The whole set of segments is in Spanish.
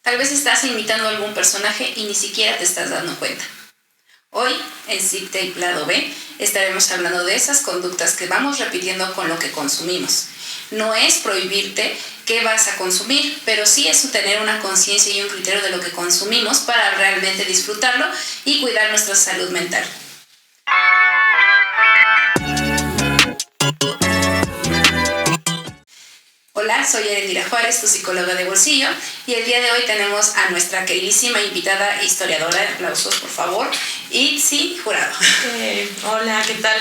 Tal vez estás imitando a algún personaje y ni siquiera te estás dando cuenta. Hoy, en Zip Tape Lado B, estaremos hablando de esas conductas que vamos repitiendo con lo que consumimos. No es prohibirte qué vas a consumir, pero sí es tener una conciencia y un criterio de lo que consumimos para realmente disfrutarlo y cuidar nuestra salud mental. Hola, soy Erendira Juárez, tu psicóloga de bolsillo, y el día de hoy tenemos a nuestra queridísima invitada historiadora, aplausos por favor, Itzi Jurado. Hola, ¿qué tal?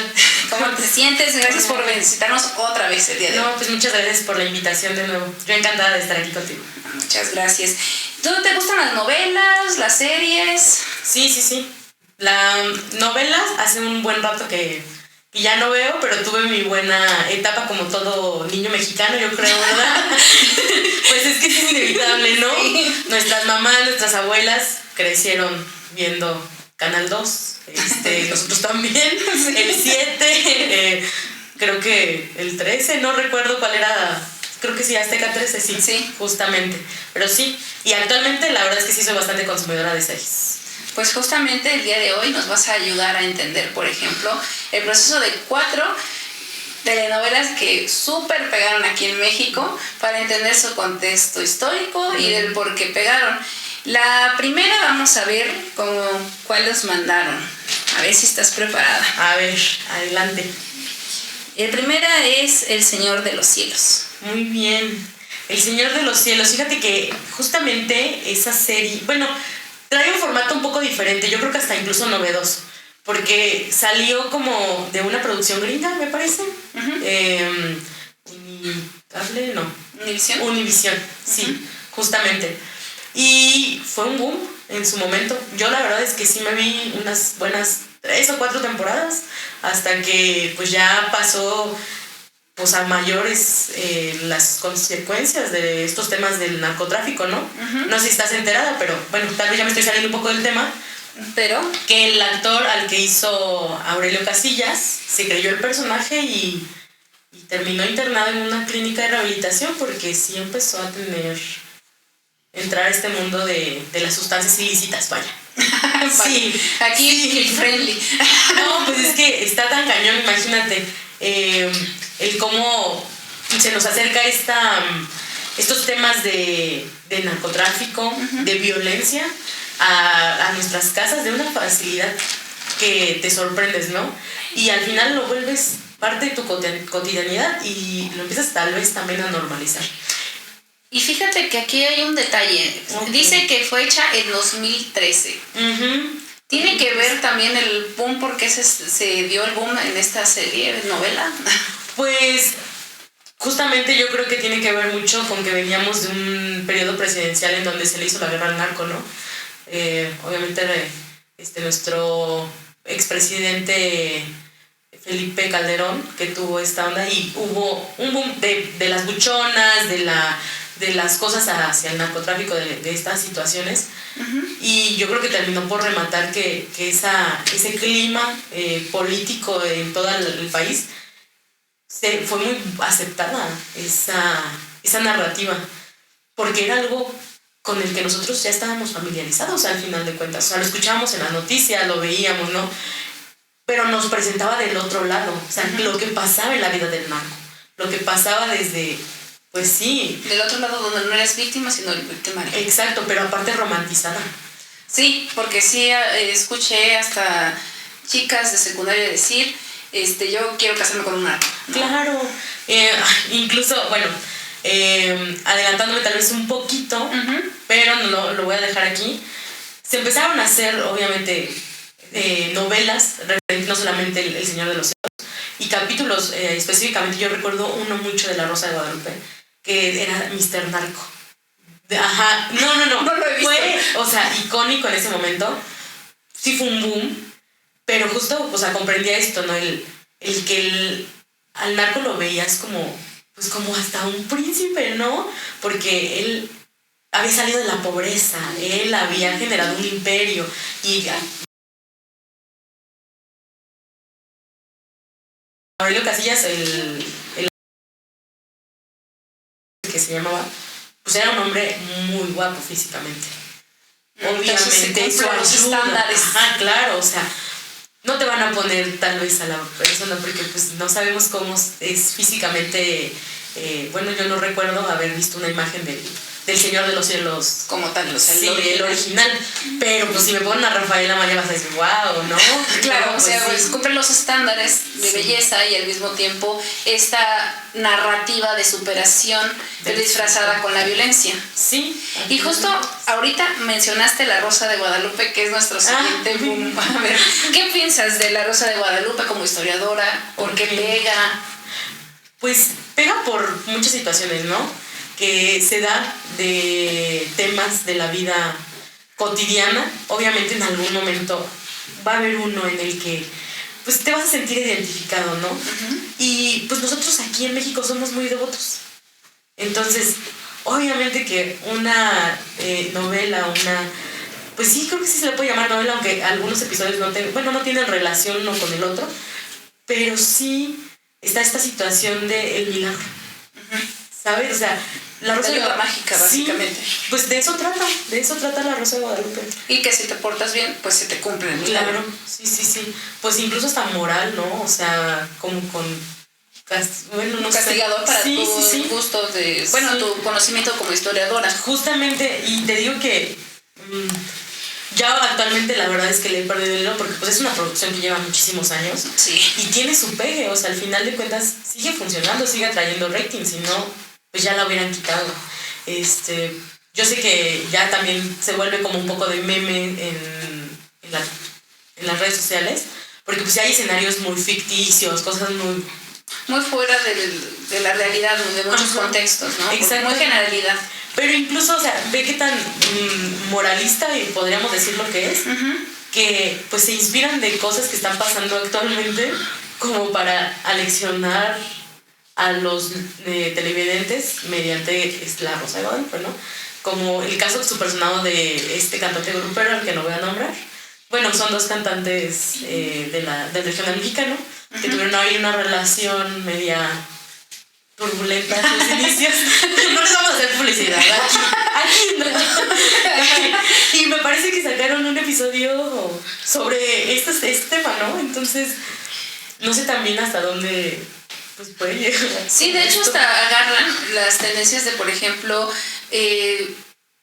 ¿Cómo te sientes? Gracias por visitarnos otra vez el día de hoy. No, pues muchas gracias por la invitación de nuevo. Yo encantada de estar aquí contigo. Muchas gracias. ¿Tú te gustan las novelas, las series? Sí. Las novelas hace un buen rato que ya no veo, pero tuve mi buena etapa como todo niño mexicano, yo creo, ¿verdad? Pues es que es inevitable, ¿no? Sí. Nuestras mamás, nuestras abuelas crecieron viendo Canal 2, nosotros también, sí. El 7, creo que el 13, no recuerdo cuál era, creo que sí, Azteca 13, sí, justamente, pero sí, y actualmente la verdad es que sí soy bastante consumidora de series. Pues justamente el día de hoy nos vas a ayudar a entender, por ejemplo, el proceso de 4 telenovelas que súper pegaron aquí en México para entender su contexto histórico y del por qué pegaron. La primera vamos a ver cuál los mandaron. A ver si estás preparada. A ver, adelante. La primera es El Señor de los Cielos. Muy bien. El Señor de los Cielos. Fíjate que justamente esa serie, bueno, trae un formato un poco diferente, yo creo que hasta incluso novedoso, porque salió como de una producción gringa, me parece. Uh-huh. Univisión, sí, justamente. Y fue un boom en su momento. Yo la verdad es que sí me vi unas buenas 3 o 4 temporadas, hasta que pues ya pasó pues a mayores las consecuencias de estos temas del narcotráfico, ¿no? Uh-huh. No sé si estás enterada, pero bueno, tal vez ya me estoy saliendo un poco del tema. Pero que el actor al que hizo Aurelio Casillas se creyó el personaje y terminó internado en una clínica de rehabilitación porque sí empezó a entrar a este mundo de las sustancias ilícitas, vaya. Sí, aquí sí. Friendly. No, pues es que está tan cañón, imagínate. El cómo se nos acerca estos temas de narcotráfico, uh-huh, de violencia a nuestras casas de una facilidad que te sorprendes, ¿no? Y al final lo vuelves parte de tu cotidianidad y lo empiezas tal vez también a normalizar. Y fíjate que aquí hay un detalle. Okay. Dice que fue hecha en 2013. Uh-huh. ¿Tiene que ver también el boom? ¿Por qué se dio el boom en esta serie, novela? Pues justamente yo creo que tiene que ver mucho con que veníamos de un periodo presidencial en donde se le hizo la guerra al narco, ¿no? Obviamente nuestro expresidente Felipe Calderón, que tuvo esta onda, y hubo un boom de las buchonas, de las cosas hacia el narcotráfico, de estas situaciones. Uh-huh. Y yo creo que terminó por rematar que ese clima político en todo el país fue muy aceptada esa narrativa, porque era algo con el que nosotros ya estábamos familiarizados al final de cuentas. O sea, lo escuchábamos en las noticias, lo veíamos, ¿no? Pero nos presentaba del otro lado, o sea, uh-huh, lo que pasaba en la vida del narco, lo que pasaba desde, pues sí. Del otro lado donde no eres víctima, sino el victimario. Exacto, pero aparte romantizada. Sí, porque sí escuché hasta chicas de secundaria decir, yo quiero casarme con un narco, ¿no? Claro, incluso, bueno, adelantándome tal vez un poquito, uh-huh, pero no lo voy a dejar aquí. Se empezaron a hacer, obviamente, novelas, no solamente el Señor de los Cielos, y capítulos específicamente. Yo recuerdo uno mucho de La Rosa de Guadalupe, que era Mr. Narco. Ajá, no lo he visto. Fue, o sea, icónico en ese momento. Sí fue un boom, pero justo, o sea, comprendía esto, ¿no? El que al narco lo veías como hasta un príncipe, ¿no? Porque él había salido de la pobreza, él había generado un imperio y Aurelio Casillas, el que se llamaba, pues era un hombre muy guapo físicamente. Obviamente eso los estándares. Ajá, claro, o sea, no te van a poner tal vez a la persona porque pues no sabemos cómo es físicamente. Bueno, yo no recuerdo haber visto una imagen del Señor de los Cielos como tal, o sea, sí, el original. Pero pues si me ponen a Rafael Amaya vas a decir, wow, ¿no? Claro, no, o sea, pues, sí. cumple los estándares de belleza y al mismo tiempo esta narrativa de superación disfrazada con la violencia. Sí. Y justo ahorita mencionaste La Rosa de Guadalupe, que es nuestro siguiente boom. A ver, ¿qué piensas de La Rosa de Guadalupe como historiadora? ¿Por qué pega? Pues pega por muchas situaciones, ¿no? Que se da de temas de la vida cotidiana. Obviamente en algún momento va a haber uno en el que pues te vas a sentir identificado, ¿no? Y pues nosotros aquí en México somos muy devotos. Entonces, obviamente que una novela, pues sí, creo que sí se le puede llamar novela, aunque algunos episodios no tienen relación uno con el otro, pero sí está esta situación de el milagro. ¿Sabes? O sea, la Rosa de Guadalupe mágica, básicamente. Sí, pues de eso trata La Rosa de Guadalupe. Y que si te portas bien, pues se te cumple el milagro. Claro, sí. Pues incluso hasta moral, ¿no? O sea, como con un castigador para tus gustos tu conocimiento como historiadora. Justamente, y te digo que ya actualmente la verdad es que le he perdido el hilo porque pues es una producción que lleva muchísimos años. Sí. Y tiene su pegue, o sea, al final de cuentas sigue funcionando, sigue atrayendo rating, si no pues ya la hubieran quitado. Yo sé que ya también se vuelve como un poco de meme en las redes sociales, porque pues hay escenarios muy ficticios, cosas muy fuera de la realidad, de muchos contextos, ¿no? Exacto. Muy generalidad. Pero incluso, o sea, ve qué tan moralista, y podríamos decir lo que es, que pues se inspiran de cosas que están pasando actualmente como para aleccionar a los televidentes mediante La Rosa de Guadalupe, ¿no? Como el caso supersonado de este cantante grupero, al que no voy a nombrar. Bueno, son dos cantantes del regional mexicano que tuvieron ahí una relación media turbulenta en sus inicios. No les vamos a hacer publicidad, aquí no. Y me parece que sacaron un episodio sobre este tema, ¿no? Entonces, no sé también hasta dónde pues puede llegar. Sí, de hecho hasta agarran las tendencias de, por ejemplo,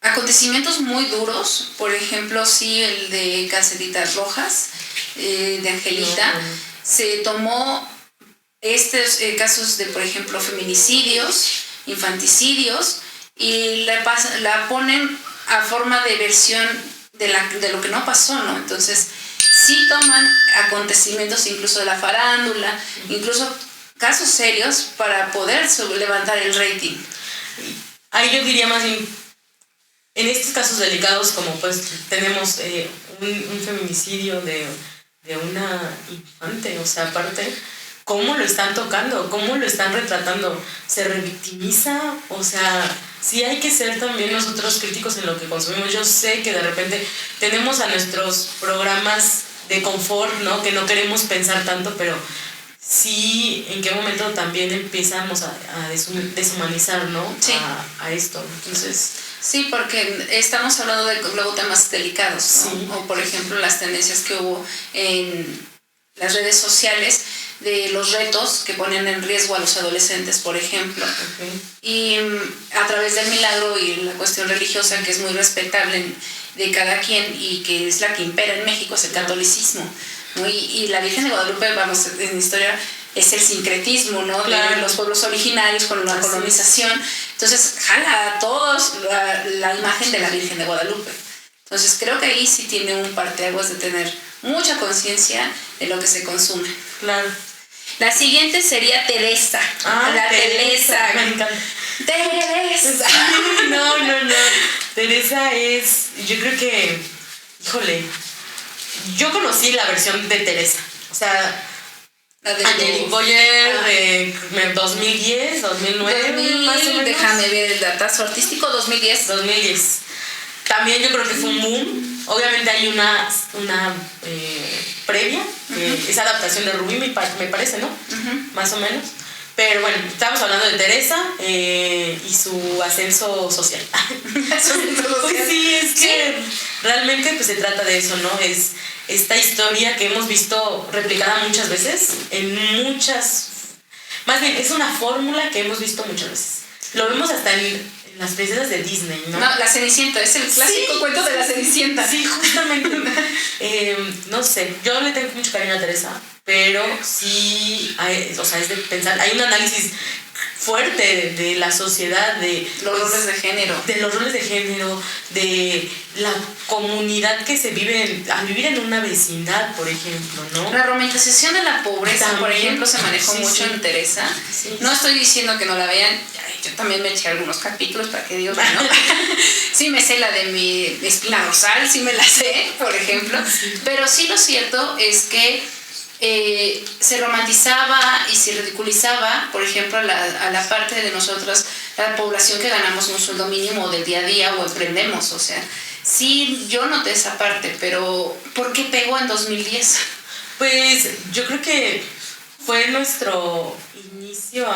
acontecimientos muy duros. Por ejemplo, sí, el de Calcetitas Rojas, de Angelita. Se tomó estos casos de, por ejemplo, feminicidios, infanticidios, y la ponen a forma de versión de lo que no pasó, ¿no? Entonces, sí toman acontecimientos incluso de la farándula, incluso casos serios para poder levantar el rating. Ahí yo diría más bien, en estos casos delicados, como pues tenemos un feminicidio de una infante, o sea, aparte, ¿cómo lo están tocando? ¿Cómo lo están retratando? ¿Se revictimiza? O sea, sí hay que ser también nosotros críticos en lo que consumimos. Yo sé que de repente tenemos a nuestros programas de confort, ¿no? Que no queremos pensar tanto, pero sí, en qué momento también empezamos a deshumanizar, ¿no? Sí. A esto. Entonces, sí, porque estamos hablando de luego temas delicados, ¿no? Sí. O por ejemplo las tendencias que hubo en las redes sociales de los retos que ponen en riesgo a los adolescentes, por ejemplo. Y a través del milagro y la cuestión religiosa, que es muy respetable de cada quien y que es la que impera en México, es el catolicismo, ¿no? Y la Virgen de Guadalupe, vamos, en historia es el sincretismo, ¿no? Claro. De los pueblos originarios con la colonización. Entonces jala a todos la imagen de la Virgen de Guadalupe. Entonces creo que ahí sí tiene un parteaguas de tener mucha conciencia de lo que se consume. Claro. La siguiente sería Teresa. La Teresa. Me encanta. Teresa. No. Teresa es, yo creo que, híjole, yo conocí la versión de Teresa. O sea, Angelique Boyer de 2010, 2009, más o menos. Déjame ver el datazo artístico, 2010. También yo creo que fue un boom. Obviamente hay una previa, esa adaptación de Rubí me parece, ¿no? Más o menos. Pero bueno, estamos hablando de Teresa y su ascenso social. Pues sí, es que realmente pues se trata de eso, ¿no? Es esta historia que hemos visto replicada muchas veces, más bien, es una fórmula que hemos visto muchas veces. Lo vemos hasta en las princesas de Disney, ¿no? No, la Cenicienta, es el clásico cuento de la Cenicienta. Sí, justamente. No sé, yo le tengo mucho cariño a Teresa, pero sí, o sea, es de pensar, hay un análisis fuerte de la sociedad, de los roles de género. De los roles de género, de la comunidad que se vive al vivir en una vecindad, por ejemplo, ¿no? La romantización de la pobreza, también, por ejemplo, se manejó mucho en Teresa. No estoy diciendo que no la vean, yo también me eché algunos capítulos para que Dios, ¿no? Sí me sé la de mi espina dorsal, sí me la sé, por ejemplo. Pero sí lo cierto es que se romantizaba y se ridiculizaba, por ejemplo, a la parte de nosotros, la población que ganamos un sueldo mínimo del día a día o emprendemos, o sea, sí, yo noté esa parte, pero ¿por qué pegó en 2010? Pues yo creo que fue nuestro inicio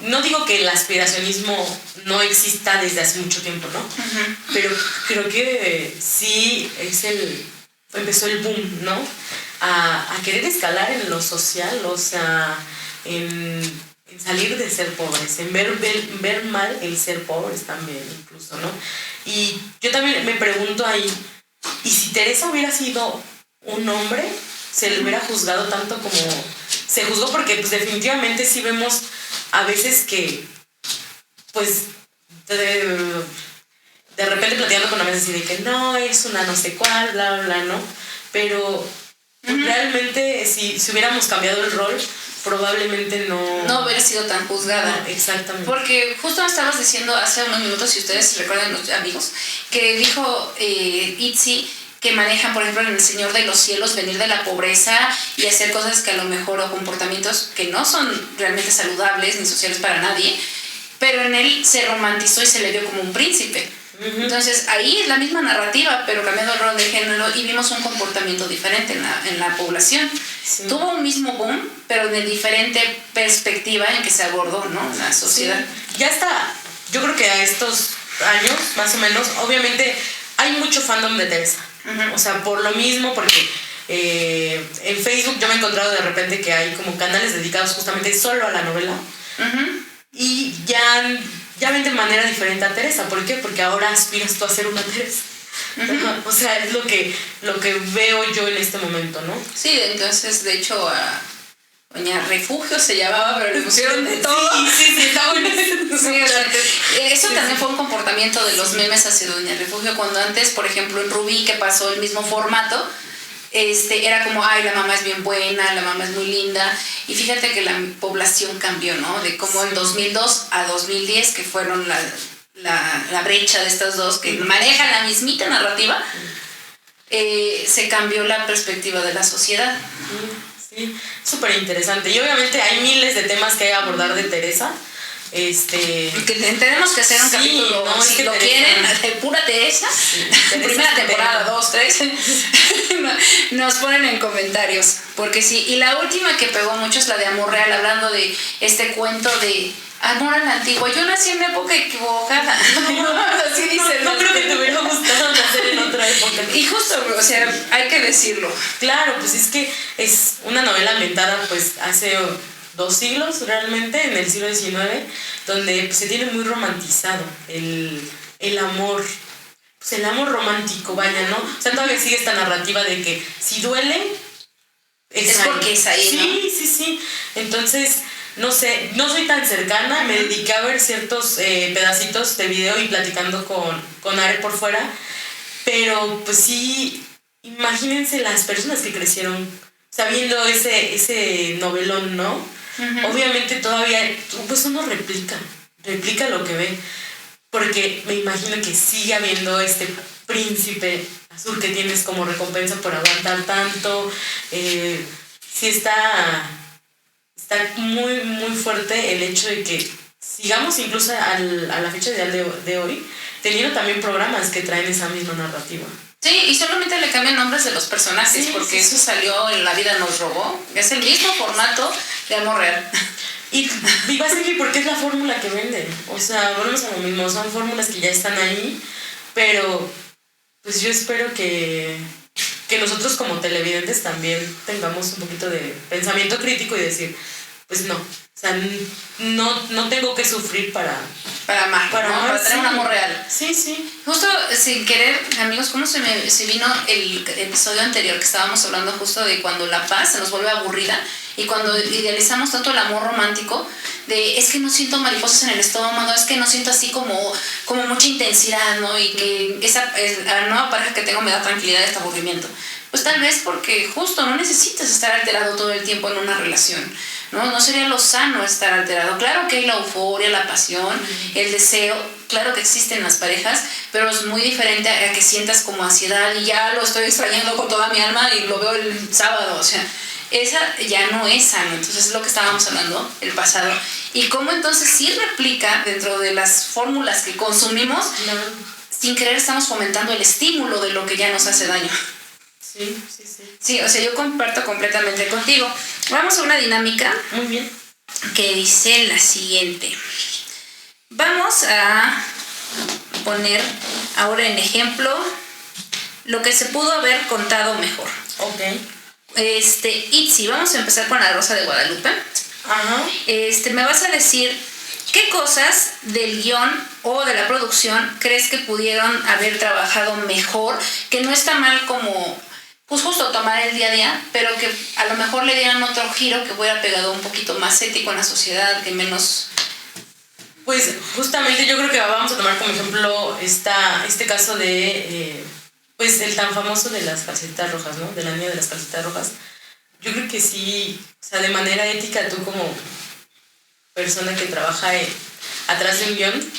no digo que el aspiracionismo no exista desde hace mucho tiempo, ¿no? Uh-huh. Pero creo que sí empezó el boom, ¿no? A querer escalar en lo social, o sea, en salir de ser pobres, en ver mal el ser pobres también incluso, ¿no? Y yo también me pregunto ahí, ¿y si Teresa hubiera sido un hombre, se le hubiera juzgado tanto como se juzgó? Porque pues definitivamente sí vemos a veces que pues de repente platicando con la mesa así de que no, es una no sé cuál, bla, bla, bla, ¿no? Pero realmente si hubiéramos cambiado el rol, probablemente no hubiera sido tan juzgada. No, exactamente. Porque justo estabas diciendo hace unos minutos, si ustedes recuerdan, los amigos, que dijo Itzi que manejan, por ejemplo, en El Señor de los Cielos, venir de la pobreza y hacer cosas que a lo mejor, o comportamientos que no son realmente saludables ni sociales para nadie, pero en él se romantizó y se le vio como un príncipe. Uh-huh. Entonces ahí es la misma narrativa, pero cambiando el rol de género, y vimos un comportamiento diferente en la población. Sí. Tuvo un mismo boom, pero de diferente perspectiva en que se abordó, ¿no? La sociedad. Sí. Ya está, yo creo que a estos años, más o menos, obviamente hay mucho fandom de Teresa. Uh-huh. O sea, por lo mismo, porque en Facebook yo me he encontrado de repente que hay como canales dedicados justamente solo a la novela. Uh-huh. Y ya ven de manera diferente a Teresa. ¿Por qué? Porque ahora aspiras tú a ser una Teresa. Uh-huh. O sea, es lo que veo yo en este momento, ¿no? Sí, entonces, de hecho, Doña Refugio se llamaba, pero le pusieron de todo. Sí, está bueno. Sí, o sea, eso también fue un comportamiento de los memes hacia Doña Refugio, cuando antes, por ejemplo, en Rubí, que pasó el mismo formato, era como, ay, la mamá es bien buena, la mamá es muy linda, y fíjate que la población cambió, ¿no? De como en 2002 a 2010, que fueron la brecha de estas dos, que manejan la mismita narrativa, se cambió la perspectiva de la sociedad. Sí, súper interesante. Y obviamente hay miles de temas que hay que abordar de Teresa. Que tenemos que hacer un capítulo, no, si lo quieren, de pura Teresa, primera temporada, 2, 3, nos ponen en comentarios, porque sí. Y la última que pegó mucho es la de Amor Real, hablando de este cuento de amor a la antigua. Yo nací en una época equivocada. Así dice. No creo que te hubiera gustado nacer en otra época. Y justo, o sea, hay que decirlo. Claro, pues es que es una novela ambientada pues hace 2 siglos realmente, en el siglo XIX, donde pues, se tiene muy romantizado el amor, pues el amor romántico, vaya, ¿no? O sea, todavía sigue esta narrativa de que si duele, es porque es ahí, ¿no? Sí. Entonces, no sé, no soy tan cercana, me dediqué a ver ciertos pedacitos de video y platicando con Are por fuera, pero pues sí, imagínense las personas que crecieron sabiendo ese novelón, ¿no? Uh-huh. Obviamente todavía pues uno replica lo que ve, porque me imagino que sigue habiendo este príncipe azul que tienes como recompensa por aguantar tanto. Sí está muy muy fuerte el hecho de que sigamos incluso a la fecha de hoy teniendo también programas que traen esa misma narrativa. Sí, y solamente le cambian nombres de los personajes, porque eso salió en La vida nos robó. Es el mismo formato de Amor Real. Y va a seguir porque es la fórmula que vende. O sea, volvemos a lo mismo, son fórmulas que ya están ahí, pero pues yo espero que nosotros como televidentes también tengamos un poquito de pensamiento crítico y decir, pues no, o sea, no tengo que sufrir para amar, para tener un amor real. Sí, sí. Justo sin querer, amigos, ¿cómo se vino el episodio anterior que estábamos hablando justo de cuando la paz se nos vuelve aburrida y cuando idealizamos tanto el amor romántico, de es que no siento mariposas en el estómago, es que no siento así como mucha intensidad, ¿no? Y que la nueva pareja que tengo me da tranquilidad, este aburrimiento. Pues tal vez porque justo no necesitas estar alterado todo el tiempo en una relación, ¿no? No sería lo sano estar alterado. Claro que hay la euforia, la pasión, el deseo, claro que existen las parejas, pero es muy diferente a que sientas como ansiedad y ya lo estoy extrañando con toda mi alma y lo veo el sábado, o sea, esa ya no es sano. Entonces es lo que estábamos hablando, el pasado, y cómo entonces sí replica dentro de las fórmulas que consumimos, sin querer estamos fomentando el estímulo de lo que ya nos hace daño. Sí. Sí, o sea, yo comparto completamente contigo. Vamos a una dinámica. Muy bien. Que dice la siguiente. Vamos a poner ahora en ejemplo lo que se pudo haber contado mejor. Ok. Itzi, vamos a empezar con La Rosa de Guadalupe. Ajá. Me vas a decir qué cosas del guión o de la producción crees que pudieron haber trabajado mejor, que no está mal como pues justo tomar el día a día, pero que a lo mejor le dieran otro giro que hubiera pegado un poquito más ético en la sociedad, que menos... Pues justamente yo creo que vamos a tomar como ejemplo este caso de, pues el tan famoso de las calcetas rojas, ¿no? De la niña de las calcetas rojas. Yo creo que sí, o sea, de manera ética, tú como persona que trabaja atrás de un guión,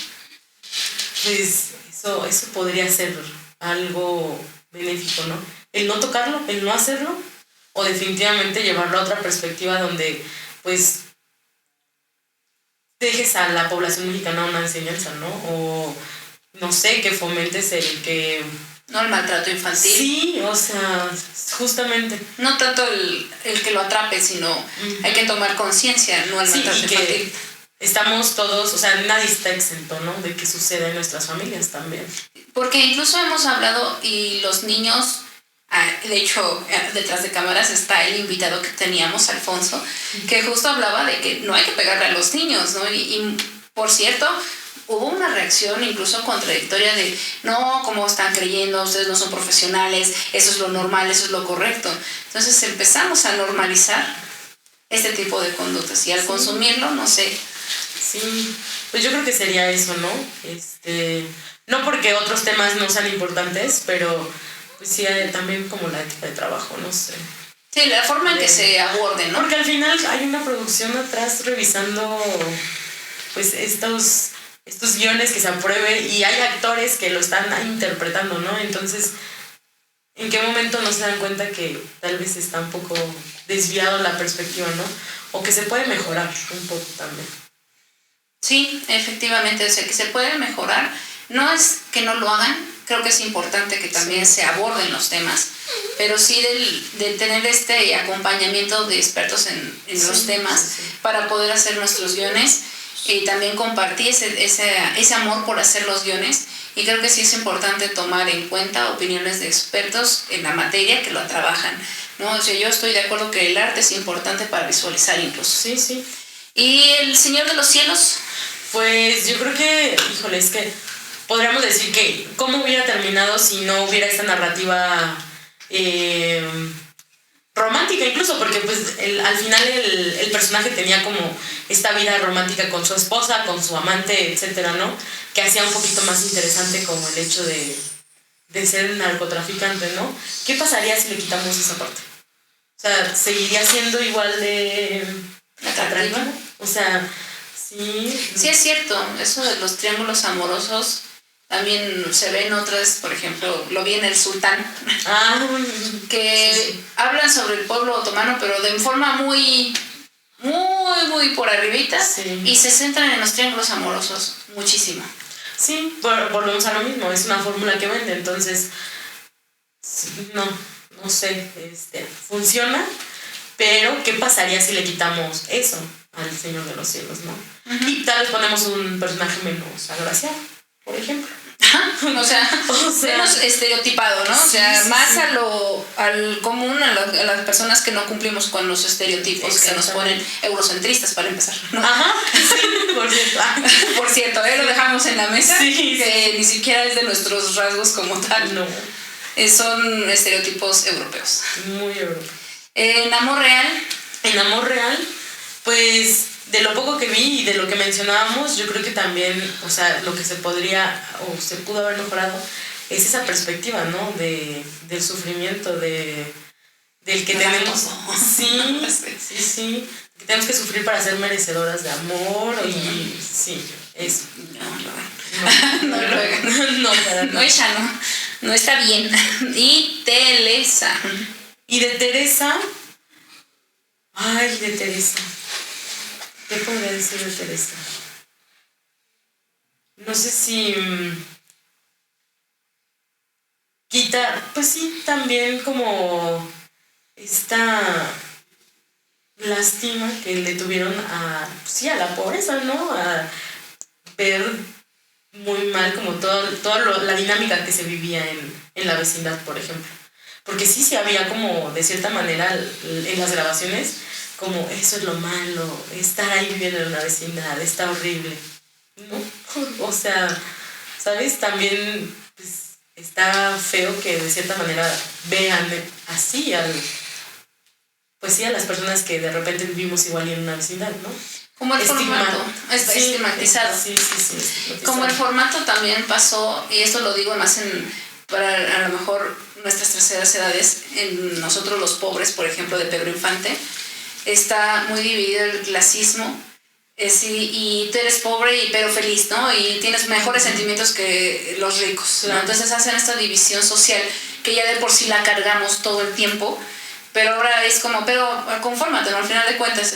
pues eso podría ser algo benéfico, ¿no? El no tocarlo, el no hacerlo, o definitivamente llevarlo a otra perspectiva donde, pues, dejes a la población mexicana una enseñanza, ¿no? O, no sé, que fomentes el que... No el maltrato infantil. Sí, o sea, justamente. No tanto el que lo atrape, sino hay que tomar conciencia, no el maltrato infantil. Estamos todos, o sea, nadie está exento, ¿no? De que suceda en nuestras familias también. Porque incluso hemos hablado y los niños... de hecho, detrás de cámaras está el invitado que teníamos, Alfonso, que justo hablaba de que no hay que pegarle a los niños, ¿no? Y por cierto, hubo una reacción incluso contradictoria de no, ¿cómo están creyendo? Ustedes no son profesionales, eso es lo normal, eso es lo correcto. Entonces empezamos a normalizar este tipo de conductas y al consumirlo, no sé. Sí, pues yo creo que sería eso, ¿no? No porque otros temas no sean importantes, pero... pues sí, también como la ética de trabajo, no sé. Sí, la forma en que se aborde, ¿no? Porque al final hay una producción atrás revisando pues estos guiones que se aprueben y hay actores que lo están interpretando, ¿no? Entonces, ¿en qué momento no se dan cuenta que tal vez está un poco desviado la perspectiva, ¿no? O que se puede mejorar un poco también. Sí, efectivamente, o sea, que se puede mejorar. No es que no lo hagan, creo que es importante que también se aborden los temas, pero sí del tener este acompañamiento de expertos en los temas para poder hacer nuestros guiones y también compartir ese amor por hacer los guiones. Y creo que sí es importante tomar en cuenta opiniones de expertos en la materia que lo trabajan, ¿no? O sea, yo estoy de acuerdo que el arte es importante para visualizar incluso. Sí. ¿Y El Señor de los Cielos? Pues yo creo que, híjole, es que podríamos decir que cómo hubiera terminado si no hubiera esta narrativa romántica incluso, porque pues al final el personaje tenía como esta vida romántica con su esposa, con su amante, etcétera, ¿no? Que hacía un poquito más interesante como el hecho de ser narcotraficante, ¿no? ¿Qué pasaría si le quitamos esa parte? O sea, ¿seguiría siendo igual de atractiva? O sea, sí. Sí, es cierto, eso de los triángulos amorosos también se ve en otras, por ejemplo, lo vi en El Sultán, que hablan sobre el pueblo otomano, pero de forma muy por arribita, y se centran en los triángulos amorosos muchísimo. Sí, volvemos a lo mismo, es una fórmula que vende, entonces, no sé, funciona, pero ¿qué pasaría si le quitamos eso al Señor de los Cielos, ¿no? Uh-huh. Y tal vez ponemos un personaje menos agraciado, por ejemplo. O sea, menos estereotipado, ¿no? O sea, más al común, a las personas que no cumplimos con los estereotipos que nos ponen eurocentristas, para empezar, ¿no? Ajá, sí, por cierto. Por cierto, lo dejamos en la mesa, que ni siquiera es de nuestros rasgos como tal. No. Son estereotipos europeos. Muy europeos. En amor real, pues de lo poco que vi y de lo que mencionábamos, yo creo que también, o sea, lo que se podría o se pudo haber mejorado es esa perspectiva, ¿no? Del sufrimiento, del que tenemos. Sí. Que tenemos que sufrir para ser merecedoras de amor y sí, eso. No lo hagan. No, ella no está bien. Y Teresa. Y de Teresa. Ay, de Teresa. ¿Qué podría decir de Teresa? No sé si quita, pues sí, también como esta lástima que le tuvieron a la pobreza, ¿no? A ver muy mal como toda la dinámica que se vivía en la vecindad, por ejemplo. Porque sí había como, de cierta manera, en las grabaciones, como eso es lo malo, estar ahí viviendo en una vecindad, está horrible, ¿no? O sea, ¿sabes? También pues, está feo que de cierta manera vean así a las personas que de repente vivimos igual en una vecindad, ¿no? Como el formato, estigmatizado. Sí, como el formato también pasó, y esto lo digo más para a lo mejor nuestras terceras edades, en nosotros los pobres, por ejemplo, de Pedro Infante, está muy dividido el clasismo, y tú eres pobre pero feliz, ¿no? Y tienes mejores sentimientos que los ricos, ¿no? Entonces hacen esta división social que ya de por sí la cargamos todo el tiempo, pero ahora es como, pero confórmate, ¿no? Al final de cuentas,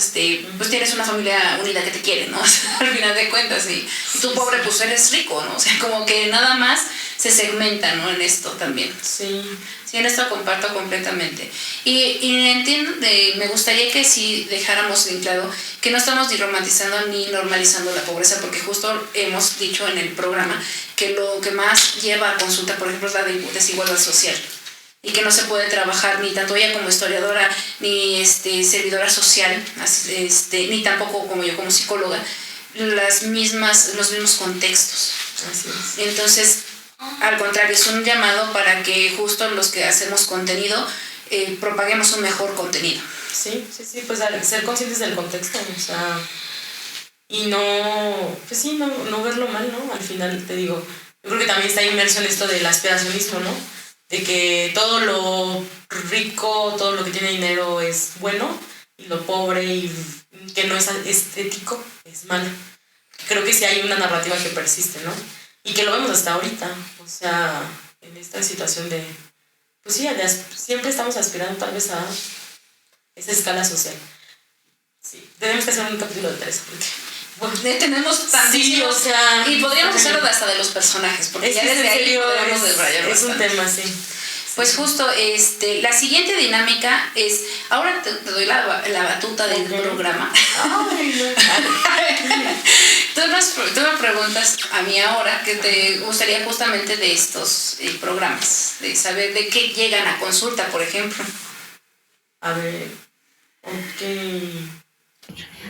pues tienes una familia unida que te quiere, ¿no? Al final de cuentas, y tú pobre, pues eres rico, ¿no? O sea, como que nada más se segmenta, ¿no? En esto también. Sí, en esto comparto completamente. Y entiendo, me gustaría que sí dejáramos en claro que no estamos ni romantizando ni normalizando la pobreza, porque justo hemos dicho en el programa que lo que más lleva a consulta, por ejemplo, es la desigualdad social. Y que no se puede trabajar ni tanto ella como historiadora, ni servidora social, ni tampoco como yo como psicóloga, los mismos contextos. Así es. Entonces, al contrario, es un llamado para que justo los que hacemos contenido propaguemos un mejor contenido. Sí, pues ser conscientes del contexto, o sea, y no verlo mal, ¿no? Al final te digo, yo creo que también está inmerso en esto del aspiracionismo, ¿no? De que todo lo rico, todo lo que tiene dinero es bueno, y lo pobre y que no es estético es malo. Creo que sí hay una narrativa que persiste, ¿no? Y que lo vemos hasta ahorita, o sea, en esta situación de, pues sí, siempre estamos aspirando tal vez a esa escala social. Sí, tenemos que hacer un capítulo de Teresa, porque... Bueno, tenemos tantísimos, o sea, y podríamos hacerlo hasta de los personajes, porque ya desde ahí podríamos desbrayar es un tema, sí. Pues justo, la siguiente dinámica es, ahora te doy la batuta del programa. Ay, Tú me preguntas a mí ahora que te gustaría justamente de estos programas, de saber de qué llegan a consulta, por ejemplo. A ver, ok.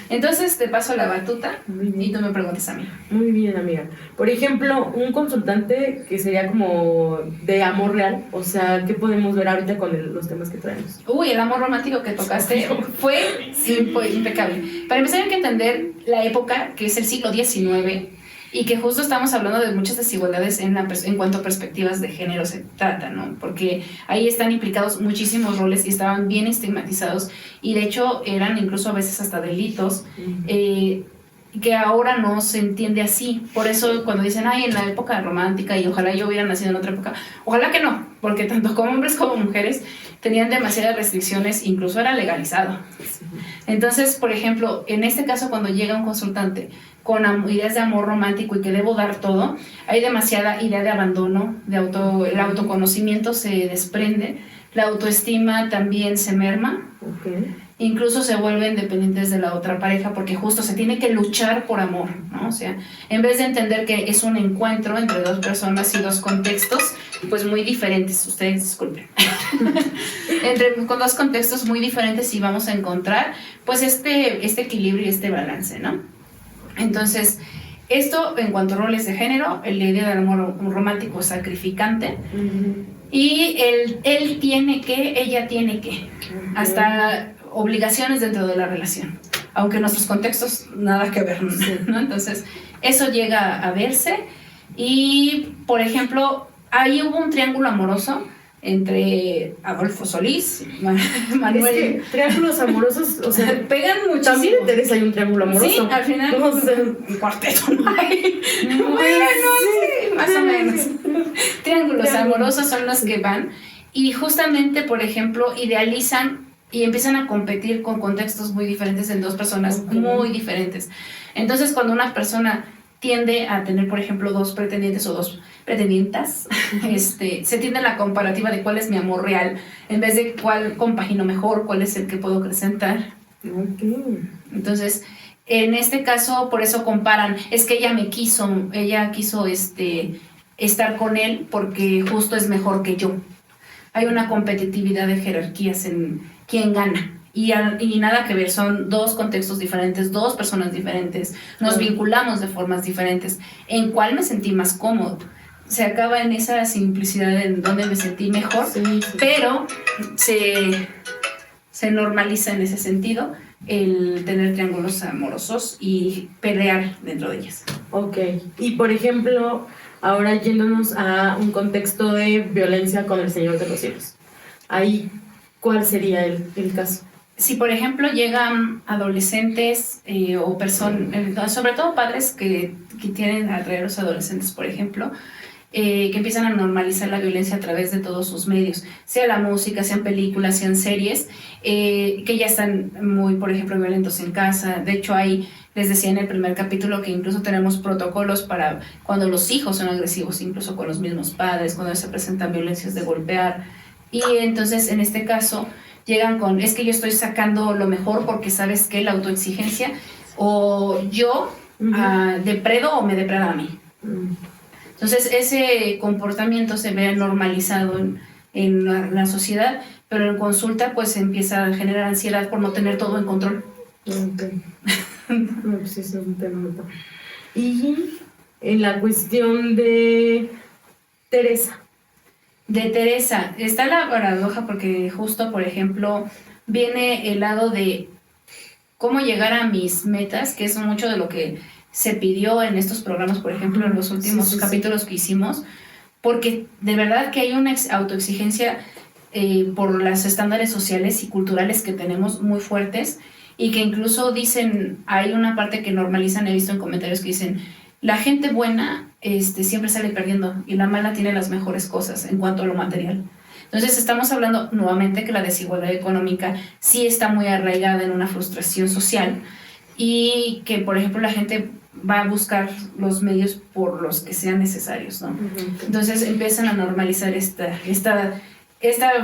Entonces te paso la batuta y tú me preguntas a mí. Muy bien, amiga. Por ejemplo, un consultante que sería como de amor real, o sea, ¿qué podemos ver ahorita con los temas que traemos? Uy, el amor romántico que tocaste fue impecable. Para empezar hay que entender la época, que es el siglo XIX, y que justo estamos hablando de muchas desigualdades en cuanto a perspectivas de género se trata, ¿no? Porque ahí están implicados muchísimos roles y estaban bien estigmatizados, y de hecho eran incluso a veces hasta delitos, que ahora no se entiende así. Por eso cuando dicen, ay, en la época romántica, y ojalá yo hubiera nacido en otra época, ojalá que no, porque tanto como hombres como mujeres tenían demasiadas restricciones, incluso era legalizado. Entonces, por ejemplo, en este caso, cuando llega un consultante con ideas de amor romántico y que debo dar todo, hay demasiada idea de abandono, el autoconocimiento se desprende, la autoestima también se merma. Okay. incluso se vuelven dependientes de la otra pareja porque justo se tiene que luchar por amor, ¿no? O sea, en vez de entender que es un encuentro entre dos personas y dos contextos, pues muy diferentes, ustedes disculpen, con dos contextos muy diferentes y vamos a encontrar pues este equilibrio y este balance, ¿no? Entonces, esto en cuanto a roles de género, la idea del amor romántico es sacrificante. Y él tiene que, ella tiene que, hasta obligaciones dentro de la relación, aunque en nuestros contextos nada que ver, ¿no? Entonces, eso llega a verse y, por ejemplo, ahí hubo un triángulo amoroso entre Adolfo Solís, Manuel... Es que triángulos amorosos, o sea, pegan mucho. También en Teresa hay un triángulo amoroso. Sí, al final un cuarteto no hay. Bueno, sí, más o menos. Triángulos amorosos son los que van y justamente, por ejemplo, idealizan y empiezan a competir con contextos muy diferentes en dos personas muy diferentes. Entonces, cuando una persona tiende a tener, por ejemplo, dos pretendientes o dos pretendientas, se tiende a la comparativa de cuál es mi amor real, en vez de cuál compagino mejor, cuál es el que puedo acrecentar. Entonces, en este caso, por eso comparan, es que ella quiso estar con él porque justo es mejor que yo. Hay una competitividad de jerarquías en quién gana. Y nada que ver, son dos contextos diferentes, dos personas diferentes, nos vinculamos de formas diferentes. ¿En cuál me sentí más cómodo? Se acaba en esa simplicidad en donde me sentí mejor, pero se normaliza en ese sentido el tener triángulos amorosos y pelear dentro de ellas. Ok, y por ejemplo, ahora yéndonos a un contexto de violencia con el Señor de los Cielos, ahí, ¿cuál sería el caso? Si, por ejemplo, llegan adolescentes o personas, sobre todo padres que tienen alrededor de los adolescentes, por ejemplo, que empiezan a normalizar la violencia a través de todos sus medios, sea la música, sean películas, sean series, que ya están muy, por ejemplo, violentos en casa. De hecho, les decía en el primer capítulo que incluso tenemos protocolos para cuando los hijos son agresivos, incluso con los mismos padres, cuando se presentan violencias de golpear. Y entonces, en este caso, llegan con, es que yo estoy sacando lo mejor porque sabes que la autoexigencia, o yo depredo o me depreda a mí. Entonces ese comportamiento se ve normalizado en la sociedad, pero en consulta pues empieza a generar ansiedad por no tener todo en control. No, pues es un tema. Y en la cuestión de Teresa. De Teresa, está la paradoja porque justo, por ejemplo, viene el lado de cómo llegar a mis metas, que es mucho de lo que se pidió en estos programas, por ejemplo, en los últimos capítulos que hicimos, porque de verdad que hay una autoexigencia por los estándares sociales y culturales que tenemos muy fuertes y que incluso dicen, hay una parte que normalizan, he visto en comentarios que dicen, la gente buena siempre sale perdiendo y la mala tiene las mejores cosas en cuanto a lo material. Entonces estamos hablando nuevamente que la desigualdad económica sí está muy arraigada en una frustración social y que, por ejemplo, la gente va a buscar los medios por los que sean necesarios, ¿no? Entonces empiezan a normalizar esta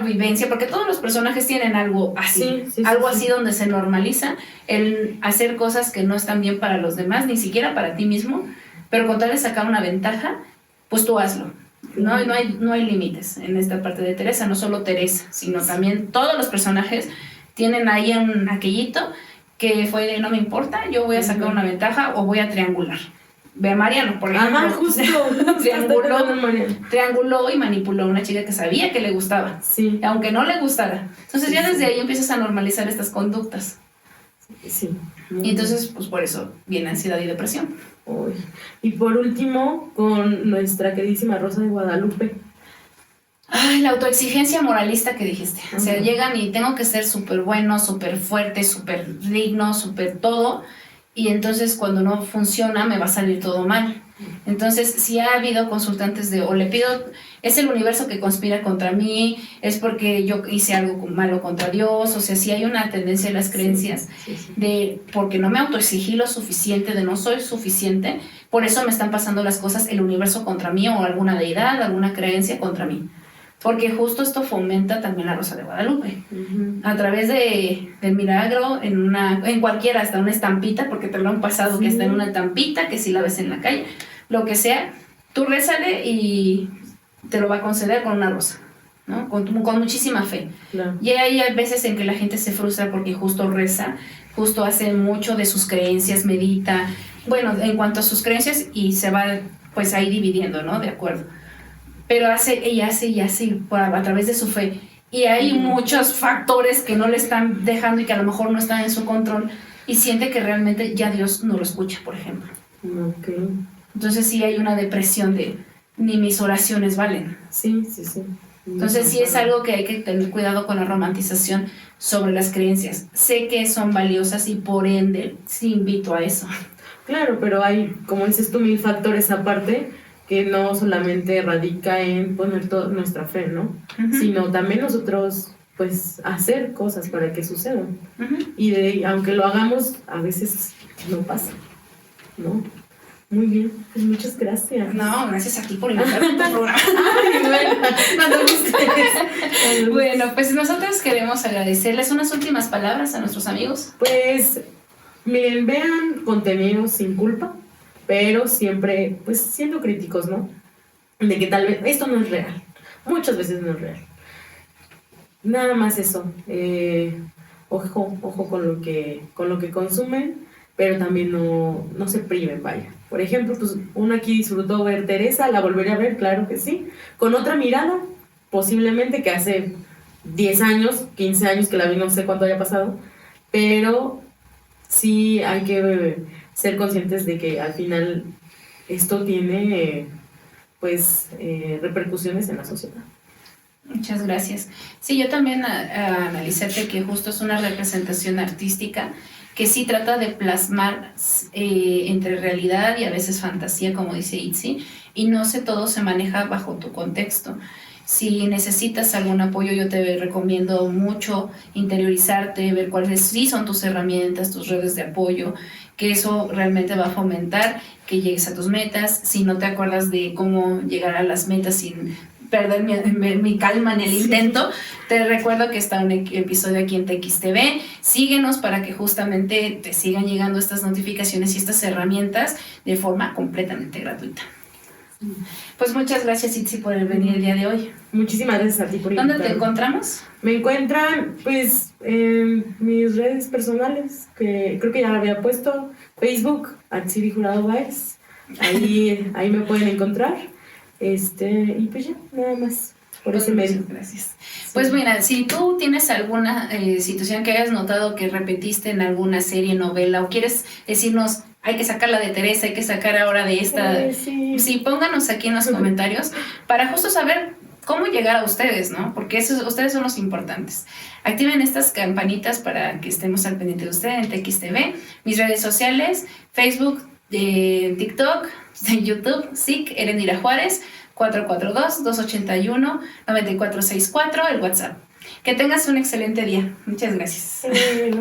vivencia, porque todos los personajes tienen algo así, así donde se normaliza el hacer cosas que no están bien para los demás, ni siquiera para ti mismo, pero con tal de sacar una ventaja, pues tú hazlo. No hay límites en esta parte de Teresa, no solo Teresa, sino también todos los personajes tienen ahí un aquellito que fue de no me importa, yo voy a sacar una ventaja o voy a triangular. Ve a Mariano, por ejemplo. Justo. trianguló y manipuló a una chica que sabía que le gustaba, aunque no le gustara. Entonces ya desde ahí empiezas a normalizar estas conductas. Sí. Y entonces, pues por eso viene ansiedad y depresión. Uy. Y por último, con nuestra queridísima Rosa de Guadalupe. Ay, la autoexigencia moralista que dijiste. O sea, llegan y tengo que ser súper bueno, súper fuerte, súper digno, súper todo. Y entonces cuando no funciona me va a salir todo mal. Entonces, si ha habido consultantes o le pido, es el universo que conspira contra mí, es porque yo hice algo malo contra Dios, o sea, si hay una tendencia en las creencias de porque no me autoexigí lo suficiente, de no soy suficiente, por eso me están pasando las cosas, el universo contra mí o alguna deidad, alguna creencia contra mí. porque justo esto fomenta también la Rosa de Guadalupe. A través del milagro, en cualquiera, hasta una estampita, porque te lo han pasado que está en una estampita, que si la ves en la calle, lo que sea, tú rézale y te lo va a conceder con una rosa, ¿no? Con muchísima fe. Claro. Y hay veces en que la gente se frustra porque justo reza, justo hace mucho de sus creencias, medita, bueno, en cuanto a sus creencias, y se va pues ahí dividiendo, ¿no? De acuerdo. Pero hace a través de su fe. Y hay muchos factores que no le están dejando y que a lo mejor no están en su control, y siente que realmente ya Dios no lo escucha, por ejemplo. Okay. Entonces sí hay una depresión de ni mis oraciones valen. Sí. Entonces sí es algo que hay que tener cuidado con la romantización sobre las creencias. Sé que son valiosas y por ende sí invito a eso. Claro, pero hay, como dices tú, 1000 factores aparte que no solamente radica en poner toda nuestra fe, ¿no? Sino también nosotros, pues, hacer cosas para que sucedan. Y aunque lo hagamos, a veces no pasa, ¿no? Muy bien, pues muchas gracias. No, gracias a ti por invitarme a tu programa. Bueno, pues nosotros queremos agradecerles unas últimas palabras a nuestros amigos. Pues, miren, vean contenido sin culpa, pero siempre, pues, siendo críticos, ¿no? De que tal vez esto no es real. Muchas veces no es real. Nada más eso. Ojo con lo que consumen, pero también no se priven, vaya. Por ejemplo, pues uno aquí disfrutó ver Teresa, la volvería a ver, claro que sí. Con otra mirada, posiblemente que hace 10 años, 15 años que la vi, no sé cuánto haya pasado, pero sí hay que ser conscientes de que al final esto tiene repercusiones en la sociedad. Muchas gracias. Sí, yo también analicé que justo es una representación artística que sí trata de plasmar entre realidad y a veces fantasía, como dice Itzi, y no sé, todo se maneja bajo tu contexto. Si necesitas algún apoyo, yo te recomiendo mucho interiorizarte, ver cuáles sí son tus herramientas, tus redes de apoyo, que eso realmente va a fomentar que llegues a tus metas. Si no te acuerdas de cómo llegar a las metas sin perder mi calma en el intento, te recuerdo que está un episodio aquí en TXTV. Síguenos para que justamente te sigan llegando estas notificaciones y estas herramientas de forma completamente gratuita. Pues muchas gracias, Itzi, por venir el día de hoy. Muchísimas gracias a ti por invitarme. ¿Dónde te encontramos? Me encuentran, pues, en mis redes personales, que creo que ya había puesto, Facebook, Atsiri Jurado Báez. Ahí me pueden encontrar. Y pues ya, nada más. Por ese medio. Gracias. Sí. Pues mira, si tú tienes alguna situación que hayas notado que repetiste en alguna serie, novela, o quieres decirnos, hay que sacarla de Teresa, hay que sacar ahora de esta, sí, pónganos aquí en los comentarios para justo saber cómo llegar a ustedes, ¿no? Porque ustedes son los importantes. Activen estas campanitas para que estemos al pendiente de ustedes en TXTV, mis redes sociales, Facebook, TikTok, YouTube, SIC, Erendira Juárez, 442-281-9464, el WhatsApp. Que tengas un excelente día. Muchas gracias. Bye.